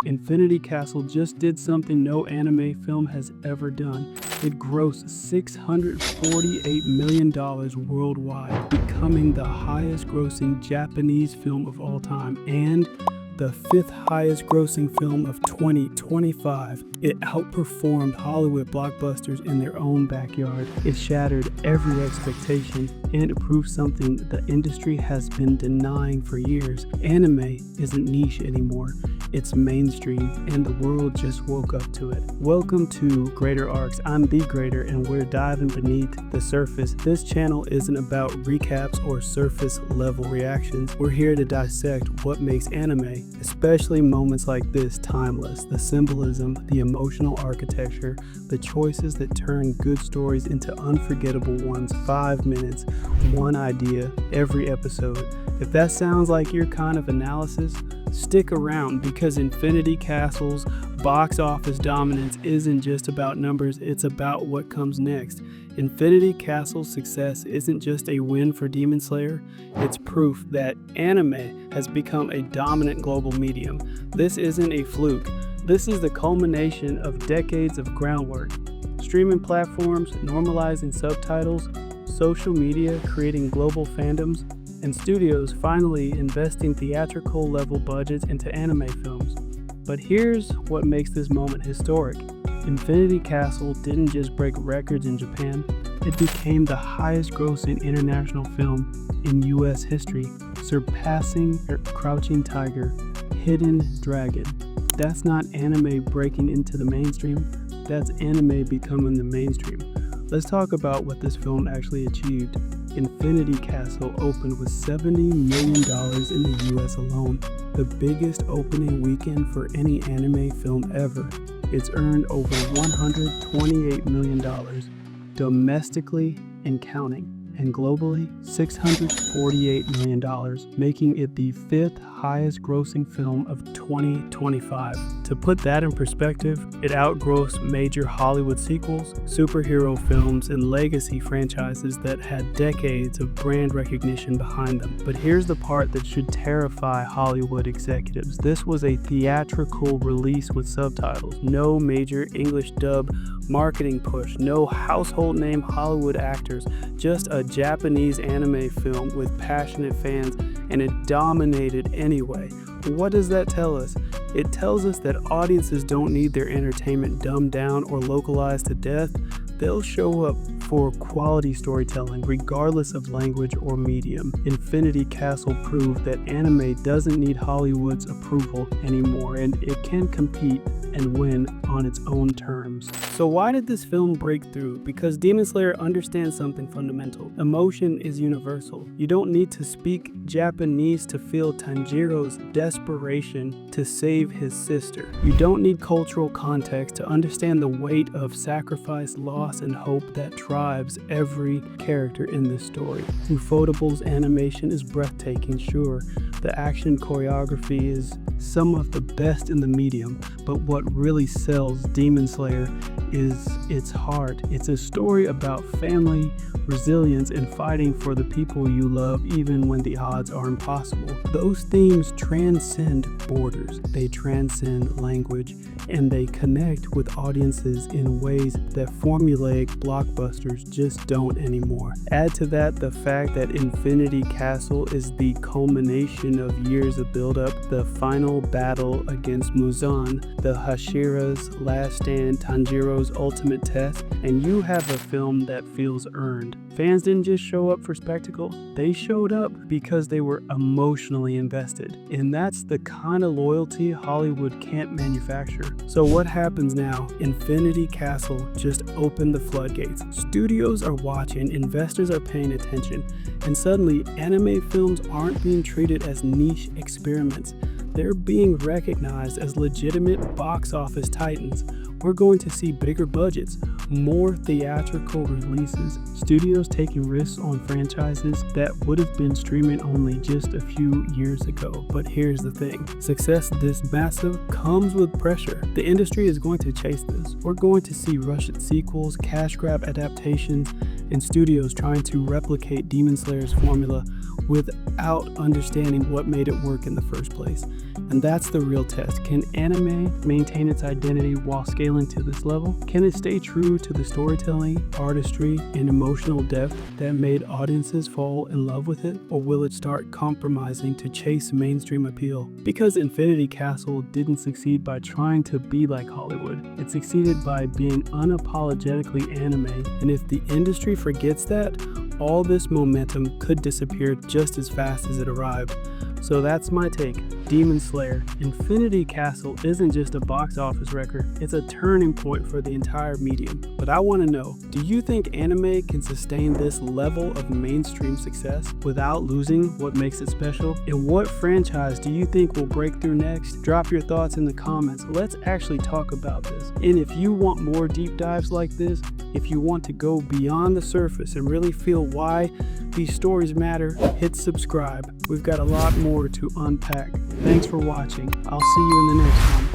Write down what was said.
Infinity Castle just did something no anime film has ever done. It grossed $648 million worldwide, becoming the highest grossing Japanese film of all time and the 5th highest grossing film of 2025. It outperformed Hollywood blockbusters in their own backyard. It shattered every expectation, and it proved something the industry has been denying for years. Anime isn't niche anymore. It's mainstream, and the world just woke up to it. Welcome to Greater Arcs. I'm The Greater, and we're diving beneath the surface. This channel isn't about recaps or surface level reactions. We're here to dissect what makes anime, especially moments like this, timeless. The symbolism, the emotional architecture, the choices that turn good stories into unforgettable ones. 5 minutes, one idea, every episode. If that sounds like your kind of analysis, stick around, because Infinity Castle's box office dominance isn't just about numbers, it's about what comes next. Infinity Castle's success isn't just a win for Demon Slayer, it's proof that anime has become a dominant global medium. This isn't a fluke. This is the culmination of decades of groundwork. Streaming platforms normalizing subtitles, social media creating global fandoms, and studios finally investing theatrical level budgets into anime films. But here's what makes this moment historic. Infinity Castle didn't just break records in Japan, it became the highest grossing international film in US history, surpassing Crouching Tiger, Hidden Dragon. That's not anime breaking into the mainstream, that's anime becoming the mainstream. Let's talk about what this film actually achieved. Infinity Castle opened with $70 million in the US alone, the biggest opening weekend for any anime film ever. It's earned over $128 million domestically and counting, and globally $648 million, making it the 5th highest grossing film of 2025. To put that in perspective, it outgrossed major Hollywood sequels, superhero films, and legacy franchises that had decades of brand recognition behind them. But here's the part that should terrify Hollywood executives. This was a theatrical release with subtitles, no major English dub marketing push, no household name Hollywood actors, just a Japanese anime film with passionate fans, and it dominated anyway. What does that tell us? It tells us that audiences don't need their entertainment dumbed down or localized to death. They'll show up for quality storytelling regardless of language or medium. Infinity Castle proved that anime doesn't need Hollywood's approval anymore, and it can compete and win on its own terms. So why did this film break through? Because Demon Slayer understands something fundamental. Emotion is universal. You don't need to speak Japanese to feel Tanjiro's desperation to save his sister. You don't need cultural context to understand the weight of sacrifice, loss, and hope that drives every character in this story. Ufotable's animation is breathtaking, sure. The action choreography is some of the best in the medium, but what really sells Demon Slayer is its heart. It's a story about family, resilience, and fighting for the people you love even when the odds are impossible. Those themes transcend borders, they transcend language, and they connect with audiences in ways that formulaic blockbusters just don't anymore. Add to that the fact that Infinity Castle is the culmination of years of build-up, the final battle against Muzan, the Hashira's last stand, Tanjiro's ultimate test, and you have a film that feels earned. Fans didn't just show up for spectacle, they showed up because they were emotionally invested. And that's the kind of loyalty Hollywood can't manufacture. So what happens now? Infinity Castle just opened the floodgates. Studios are watching, investors are paying attention, and suddenly anime films aren't being treated as niche experiments. They're being recognized as legitimate box office titans. We're going to see bigger budgets, more theatrical releases, studios taking risks on franchises that would have been streaming only just a few years ago. But here's the thing, success this massive comes with pressure. The industry is going to chase this. We're going to see rushed sequels, cash grab adaptations, and studios trying to replicate Demon Slayer's formula without understanding what made it work in the first place. And that's the real test. Can anime maintain its identity while scaling to this level? Can it stay true to the storytelling, artistry, and emotional depth that made audiences fall in love with it? Or will it start compromising to chase mainstream appeal? Because Infinity Castle didn't succeed by trying to be like Hollywood. It succeeded by being unapologetically anime. And if the industry forgets that, all this momentum could disappear just as fast as it arrived. So that's my take. Demon Slayer. Infinity Castle isn't just a box office record, it's a turning point for the entire medium. But I want to know, do you think anime can sustain this level of mainstream success without losing what makes it special? And what franchise do you think will break through next? Drop your thoughts in the comments. Let's actually talk about this. And if you want more deep dives like this, if you want to go beyond the surface and really feel why these stories matter, hit subscribe. We've got a lot more to unpack. Thanks for watching. I'll see you in the next one.